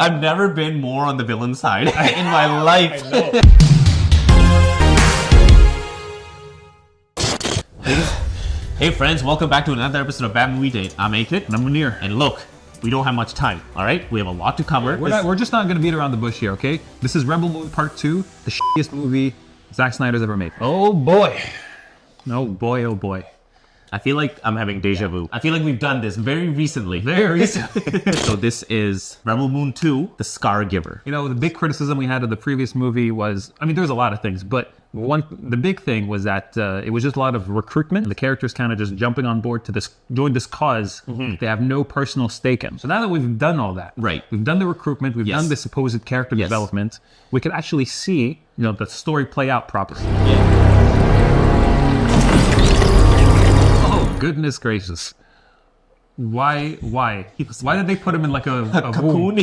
I've never been more on the villain side in my life. Hey friends, welcome back to another episode of Bad Movie Date. I'm Akit. And I'm Munir. And look, we don't have much time, all right? We have a lot to cover. We're just not going to beat around the bush here, okay? This is Rebel Moon Part 2, the shittiest movie Zack Snyder's ever made. Oh boy. Oh boy, oh boy. I feel like I'm having deja vu. I feel like we've done this very recently. So this is Rebel Moon 2, the Scargiver. You know, the big criticism we had of the previous movie was, I mean, there's a lot of things, but the big thing was that it was just a lot of recruitment. The characters kind of just jumping on board to join this cause they have no personal stake in. So now that we've done all that, right? We've done the recruitment, we've done the supposed character development, we can actually see, you know, the story play out properly. Yeah. Goodness gracious. Why did they put him in like a cocoon?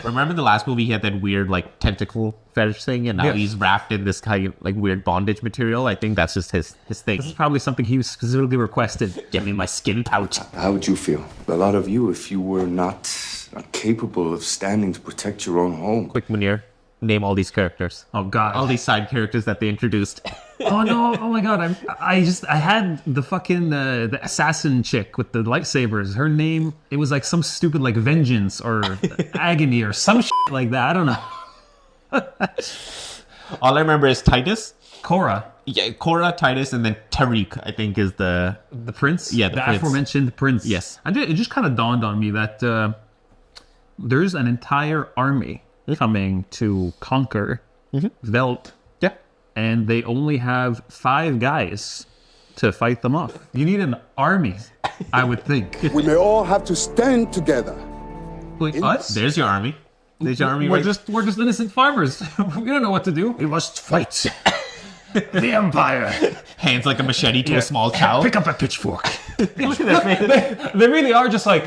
Remember the last movie he had that weird like tentacle fetish thing, and now he's wrapped in this kind of like weird bondage material? I think that's just his thing. This is probably something he specifically requested. Get me my skin pouch. How would you feel? A lot of you if you were not capable of standing to protect your own home. Quick, Munir, name all these characters. Oh god. All these side characters that they introduced. Oh no, oh my god, I had the fucking the assassin chick with the lightsabers. Her name, it was like some stupid like vengeance or agony or some shit like that. I don't know. All I remember is Titus. Korra. Yeah, Korra, Titus, and then Tariq, I think, is the prince? Yeah, the prince. Aforementioned prince. Yes. It just kind of dawned on me that there's an entire army coming to conquer Velt. Yeah. And they only have 5 guys to fight them off. You need an army, I would think. We may all have to stand together. Wait, what? There's your army. There's your army. We're just innocent farmers. We don't know what to do. We must fight. The Empire. Hands like a machete to a small cow. Pick up a pitchfork. Look at that. They really are just like,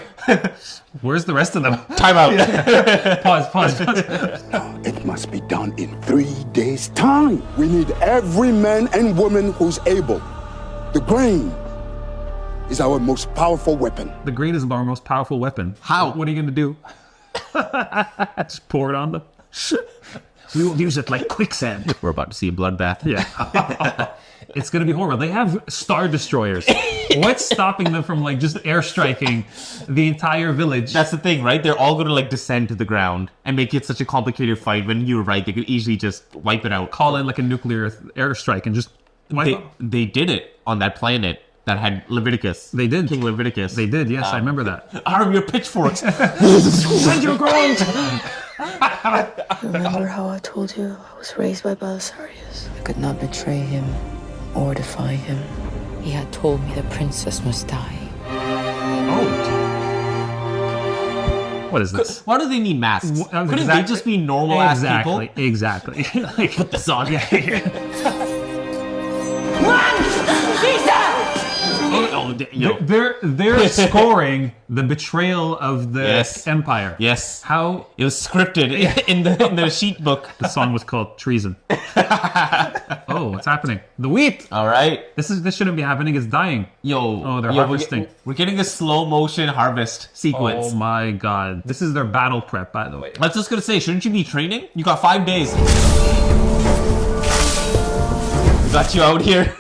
where's the rest of them? Time out. Pause. No, it must be done in 3 days' time. We need every man and woman who's able. The grain is our most powerful weapon. The grain is our most powerful weapon. How? What are you going to do? Just pour it on them? We will use it like quicksand. We're about to see a bloodbath. Yeah. It's going to be horrible. They have Star Destroyers. What's stopping them from like just airstriking the entire village? That's the thing, right? They're all going to like descend to the ground and make it such a complicated fight when you're right. They could easily just wipe it out. Call in like a nuclear airstrike and just wipe it. They did it on that planet that had Leviticus. They did. King Leviticus. They did, yes. I remember that. Arm your pitchforks. Send your ground. Remember how I told you I was raised by Belisarius? I could not betray him or defy him. He had told me the princess must die. Oh. What is this? Why do they need masks? Couldn't they just be normal ass people? Exactly. Like, put this on. They're scoring the betrayal of the Empire. Yes. How it was scripted in the sheet book. The song was called Treason. Oh, what's happening? The wheat. All right. This shouldn't be happening. It's dying. They're harvesting. We're getting a slow motion harvest sequence. Oh my god. This is their battle prep, by the way. I was just gonna say, shouldn't you be training? You got 5 days. Got you out here.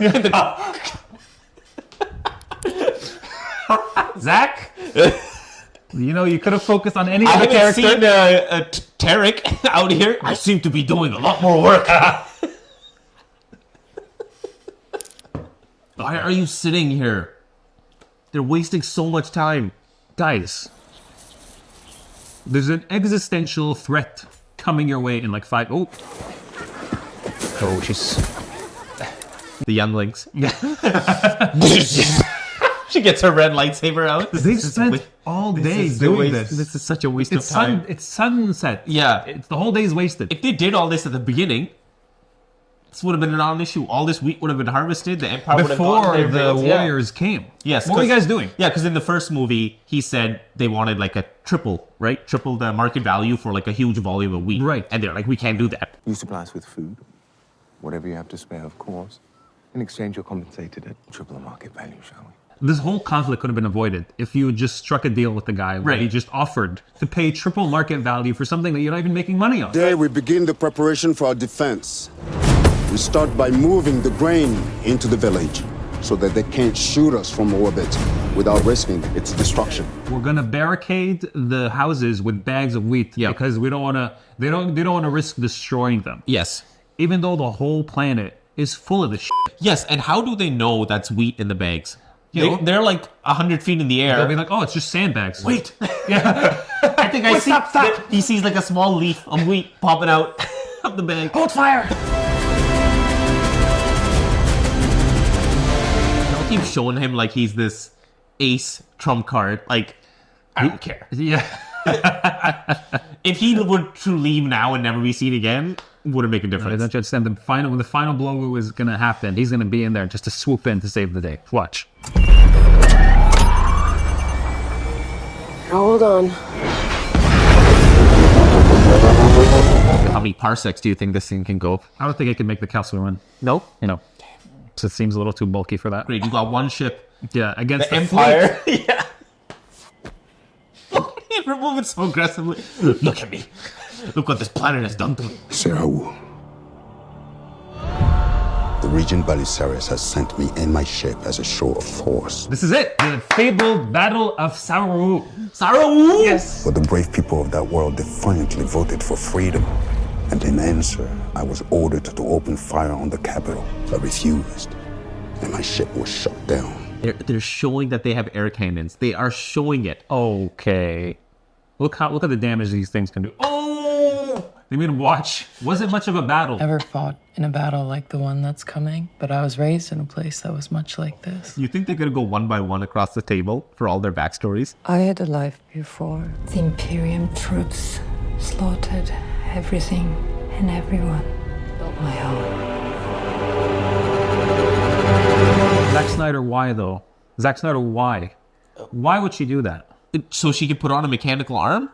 Zach, you know, you could have focused on any other character. I haven't seen Tariq out here. I seem to be doing a lot more work. Why are you sitting here? They're wasting so much time. Guys, there's an existential threat coming your way in like 5... Oh, she's... The younglings. She gets her red lightsaber out. They spent all day doing this. This is such a waste of time. It's sunset. Yeah. The whole day is wasted. If they did all this at the beginning, this would have been a non-issue. All this wheat would have been harvested. The Empire would have before the warriors came. Yes. What were you guys doing? Yeah, because in the first movie, he said they wanted like a triple the market value for like a huge volume of wheat. Right. And they're like, we can't do that. You supply us with food, whatever you have to spare, of course. In exchange, you're compensated at triple the market value, shall we? This whole conflict could have been avoided if you just struck a deal with the guy where he just offered to pay triple market value for something that you're not even making money on. Today we begin the preparation for our defense. We start by moving the grain into the village so that they can't shoot us from orbit without risking its destruction. We're gonna barricade the houses with bags of wheat because we don't want to. They don't want to risk destroying them. Yes. Even though the whole planet is full of this shit. Yes, and how do they know that's wheat in the bags? They're like 100 feet in the air. They'll be like, oh, it's just sandbags. Wait. Yeah. I think I see. Stop. He sees like a small leaf of wheat popping out of the bag. Hold fire! They'll keep showing him like he's this ace trump card. Like, I don't care. Yeah. If he were to leave now and never be seen again, wouldn't make a difference. Don't you understand? When the final blow is going to happen, he's going to be in there just to swoop in to save the day. Watch. Hold on. How many parsecs do you think this thing can go? I don't think it can make the castle run. Nope. So it seems a little too bulky for that. Great, you got one ship. Yeah, against the Empire. Yeah. You're moving so aggressively. Look at me. Look what this planet has done to me. Serahu. The Regent Balisarius has sent me and my ship as a show of force. This is it. The fabled Battle of Sarawu. Sarawu? Yes. But the brave people of that world defiantly voted for freedom. And in answer, I was ordered to open fire on the capital. I refused. And my ship was shut down. They're showing that they have air cannons. They are showing it. Okay. Look at the damage these things can do. Oh! They made him watch. Wasn't much of a battle. Never fought in a battle like the one that's coming, but I was raised in a place that was much like this. You think they're gonna go one by one across the table for all their backstories? I had a life before. The Imperium troops slaughtered everything and everyone. Built my home. Zack Snyder, why though? Zack Snyder, why? Why would she do that? So she could put on a mechanical arm?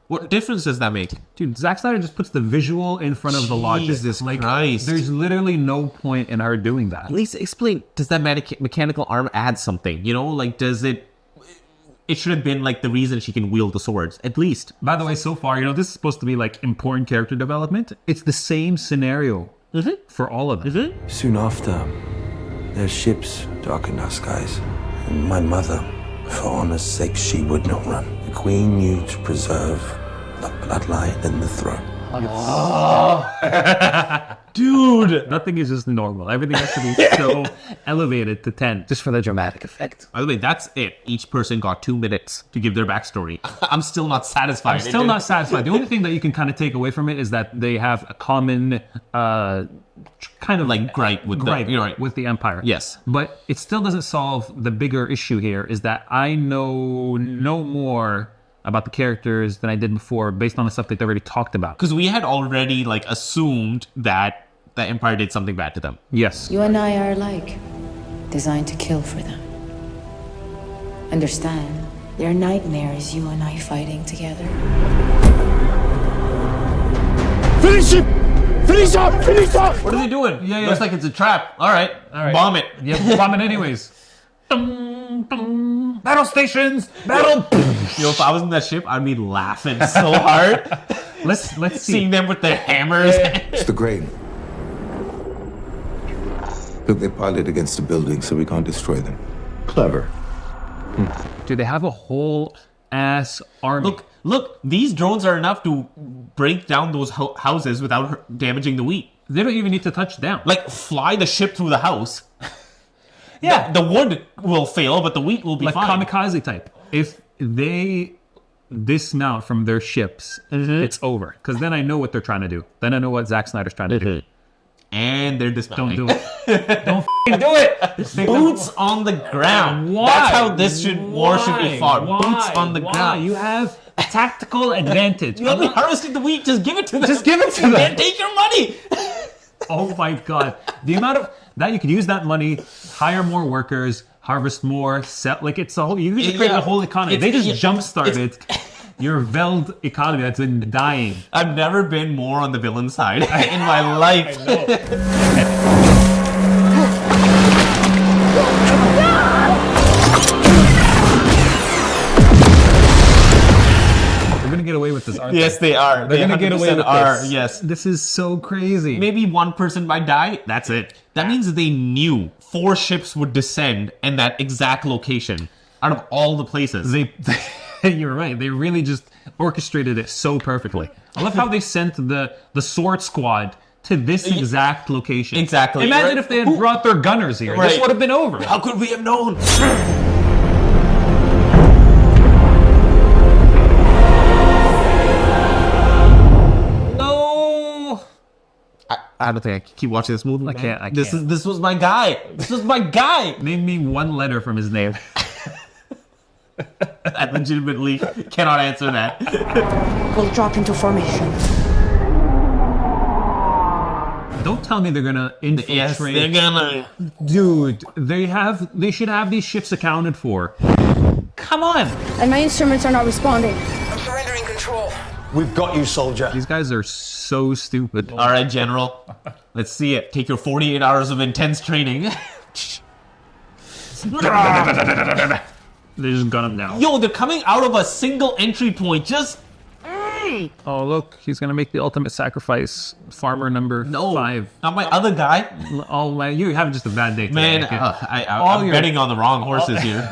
What difference does that make? Dude, Zack Snyder just puts the visual in front of the logic. Jesus Christ. There's literally no point in her doing that. At least explain, does that mechanical arm add something? You know, like does it... It should have been like the reason she can wield the swords, at least. By the way, so far, this is supposed to be like important character development. It's the same scenario for all of them. Soon after, their ships darkened our skies. And my mother, for honor's sake, she would not run. The queen knew to preserve the bloodline and the throne. Dude! Nothing is just normal. Everything has to be so elevated to 10, just for the dramatic effect. By the way, that's it. Each person got 2 minutes to give their backstory. I'm still not satisfied. I'm still not satisfied. The only thing that you can kind of take away from it is that they have a common kind of like gripe with the Empire. Yes. But it still doesn't solve the bigger issue here, is that I know no more about the characters than I did before based on the stuff that they already talked about. Because we had already assumed that the Empire did something bad to them. Yes. You and I are alike, designed to kill for them. Understand, their nightmare is you and I fighting together. Finish him! Finish up! Finish up! What are they doing? Yeah. Looks like it's a trap. All right. Bomb it. Yeah, bomb it anyways. Battle stations! Battle! If I was in that ship, I'd be laughing so hard. Let's see. Seeing them with their hammers. It's the grain. Look, they piled it against the building so we can't destroy them. Clever. Dude, they have a whole ass army. Look, these drones are enough to break down those houses without damaging the wheat. They don't even need to touch down. Fly the ship through the house. Yeah, the wood will fail, but the wheat will be fine. Kamikaze type. If they dismount from their ships, it's over. Because then I know what they're trying to do. Then I know what Zack Snyder's trying to do. And they're dismounting. Don't do it. Don't f***ing do it. Boots on the ground. Why? That's how this war should be fought. Why? Boots on the ground. You have a tactical advantage. You have been harvesting the wheat. Just give it to them. Just give it to them. And take your money. Oh my God. The amount of that you could use that money, hire more workers, harvest more, sell, it's a whole, you could create a whole economy. They just jump-started your Veld economy that's been dying. I've never been more on the villain side in my life. I know. with this, aren't Yes, they? they are. They're gonna get away 100% with are. this. Yes. This is so crazy. Maybe one person might die. That's it. That means they knew 4 ships would descend in that exact location out of all the places. You're right. They really just orchestrated it so perfectly. I love how they sent the sword squad to this exact location. Exactly. Imagine Right. if they had brought their gunners here. Right. This would have been over. How could we have known? No. I don't think I can keep watching this movie. I can't. This was my guy. This was my guy. Name me one letter from his name. I legitimately cannot answer that. We'll drop into formation. Don't tell me they're gonna infiltrate. Yes, they're gonna. Dude, they should have these ships accounted for. Come on. And my instruments are not responding. I'm surrendering control. We've got you, soldier. These guys are so stupid. All right, General. Let's see it. Take your 48 hours of intense training. They just got him now. Yo, they're coming out of a single entry point. Just Oh, look, he's gonna make the ultimate sacrifice. Farmer number 5. not my other guy. Oh man, you're having just a bad day today. Man, okay? I'm betting on the wrong horses here.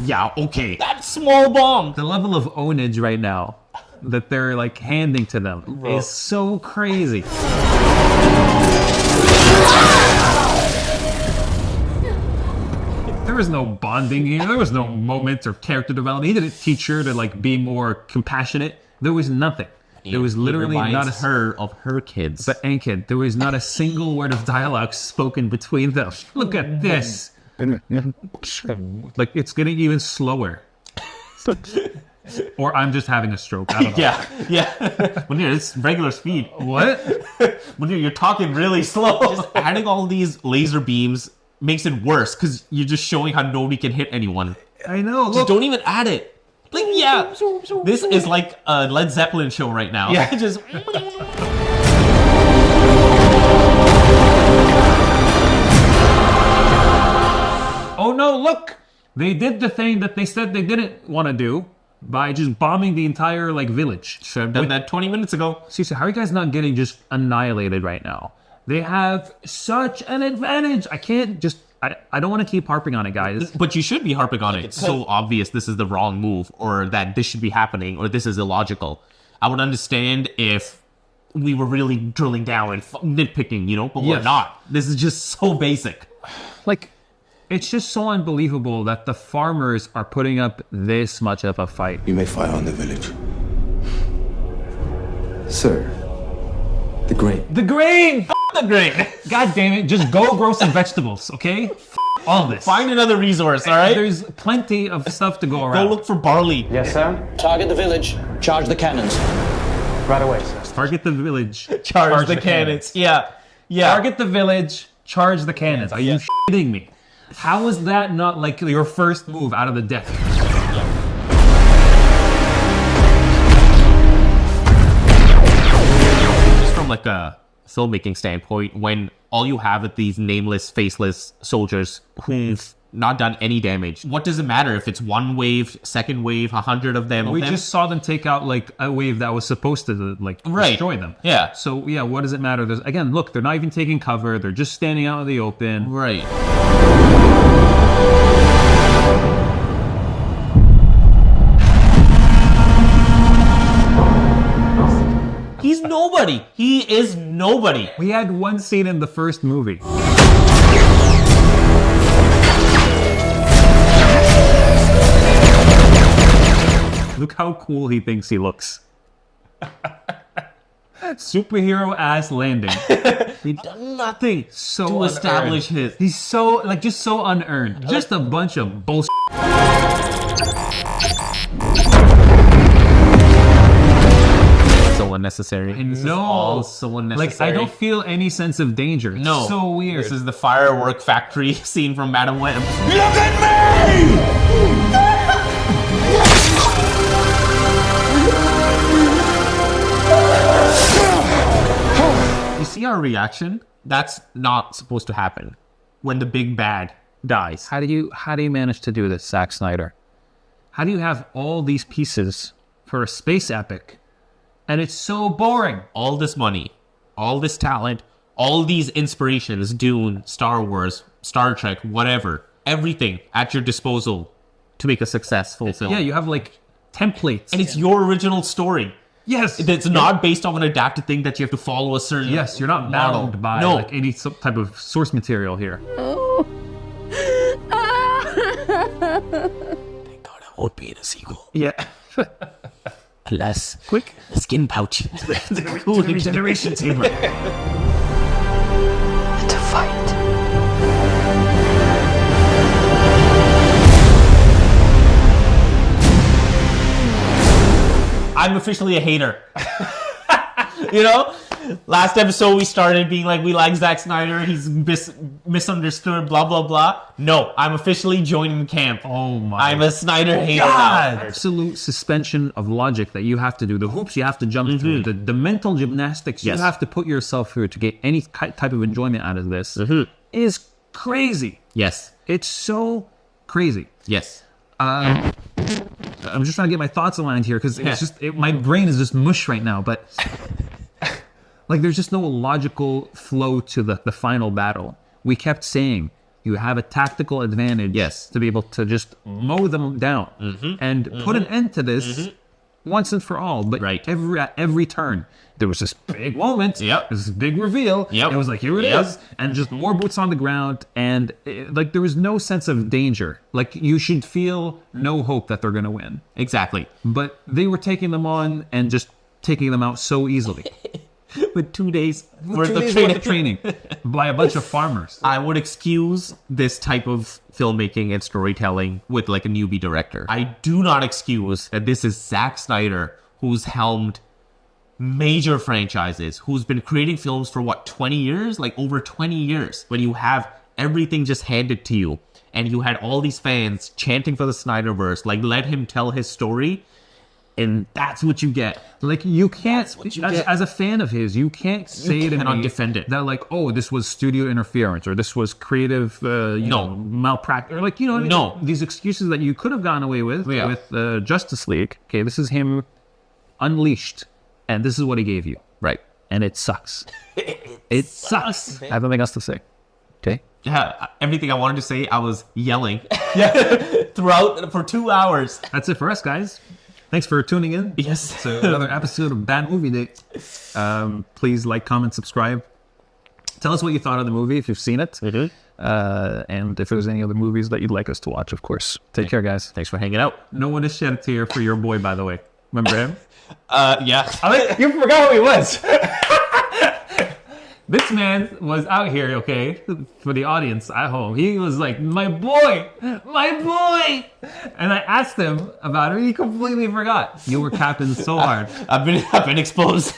Yeah, okay. That small bomb. The level of ownage right now that they're like handing to them is so crazy. There was no bonding here. There was no moment or character development. He didn't teach her to like be more compassionate. There was nothing. There was literally not a her of her kids. But Ankid, there was not a single word of dialogue spoken between them. Look at this. Like it's getting even slower. Or I'm just having a stroke. I don't know. Yeah. When it's regular speed. What? When you're talking really slow. Just adding all these laser beams makes it worse because you're just showing how nobody can hit anyone. I know. Just Look. don't even add it. Like, yeah. This is like a Led Zeppelin show right now. Yeah. Just. Oh no, look! They did the thing that they said they didn't want to do by just bombing the entire like village. Should have done that 20 minutes ago. Seriously, how are you guys not getting just annihilated right now? They have such an advantage. I can't just... I don't want to keep harping on it, guys. But you should be harping on it. It's so obvious this is the wrong move, or that this should be happening, or this is illogical. I would understand if we were really drilling down and nitpicking, you know? But we're Yes. not. This is just so basic. Like, it's just so unbelievable that the farmers are putting up this much of a fight. You may fire on the village. Sir, the grain. The grain! The grain. God damn it, just go grow some vegetables, okay? All this. Find another resource, all right? There's plenty of stuff to go Go around. look for barley. Yes, sir. Target the village. Charge the cannons. Right away, sir. Target the village. Charge the cannons. Yeah. Yeah. Target the village. Charge the cannons. Are you shitting me? How is that not like your first move out of the deck? Just from like a filmmaking standpoint, when all you have are these nameless, faceless soldiers who've not done any damage, what does it matter if it's one wave, second wave, 100 of them? We just saw them take out like a wave that was supposed to like destroy them. Yeah. So yeah, what does it matter? There's, again, look, they're not even taking cover. They're just standing out in the open. Right. He's nobody. He is nobody. We had one scene in the first movie. Look how cool he thinks he looks. Superhero ass landing. He done nothing So to establish unearned. his. He's so like just so unearned. Just a bunch of bullshit. So unnecessary. This is No, all so unnecessary. like I don't feel any sense of danger. It's No. so weird. This is the firework factory scene from Madam Web. Look at me! You see our reaction? That's not supposed to happen. When the big bad dies. How do you manage to do this, Zack Snyder? How do you have all these pieces for a space epic, and it's so boring? All this money, all this talent, all these inspirations, Dune, Star Wars, Star Trek, whatever, everything at your disposal to make a successful film. Yeah, you have like templates. And it's your original story. Yes. It's not based on an adapted thing that you have to follow a certain Yes, you're not model. bound by No. like any type of source material here. Thank God I won't be in a sequel. Yeah. Alas, quick, the skin pouch. The cool regeneration chamber. To fight. I'm officially a hater. You know? Last episode we started being like, we like Zack Snyder, he's misunderstood, blah, blah, blah. No, I'm officially joining the camp. Oh my I'm a Snyder hater God. now. Absolute suspension of logic that you have to do, the hoops you have to jump through, the mental gymnastics Yes. you have to put yourself through to get any type of enjoyment out of this is crazy. Yes. It's so crazy. Yes. I'm just trying to get my thoughts aligned here because it's just my brain is just mush right now. But like, there's just no logical flow to the final battle. We kept saying you have a tactical advantage, Yes. to be able to just mow them down and put an end to this once and for all. But Right. at every turn, there was this big moment. Yep. This big reveal. Yep. It was like, here it Yep. is, and just more boots on the ground, and like there was no sense of danger. Like, you should feel no hope that they're gonna win. Exactly. But they were taking them on and just taking them out so easily. With 2 days worth 2 of days training. worth of training by a bunch of farmers. I would excuse this type of filmmaking and storytelling with like a newbie director. I do not excuse that this is Zack Snyder, who's helmed major franchises, who's been creating films for what, 20 years? Like over 20 years. When you have everything just handed to you and you had all these fans chanting for the Snyderverse, like let him tell his story. And that's what you get. Like, you can't, you get. as a fan of his, you can't say to cannot me defend it. that, like, oh, this was studio interference, or this was creative, malpractice, or like, you know, No. these excuses that you could have gotten away with Yeah. Justice League. Okay, this is him unleashed, and this is what he gave you, Right. and it sucks. It sucks. I have nothing else to say. Okay. Yeah, everything I wanted to say, I was yelling throughout for 2 hours. That's it for us, guys. Thanks for tuning in. Yes. So another episode of Bad Movie Date. Please like, comment, subscribe. Tell us what you thought of the movie if you've seen it. And if there's any other movies that you'd like us to watch, of course. Take care, guys. Thanks for hanging out. No one has shed a tear for your boy, by the way. Remember him? Yeah. I think you forgot who he was. This man was out here, okay, for the audience at home. He was like, my boy. And I asked him about it. He completely forgot. You were capping so hard. I've been exposed.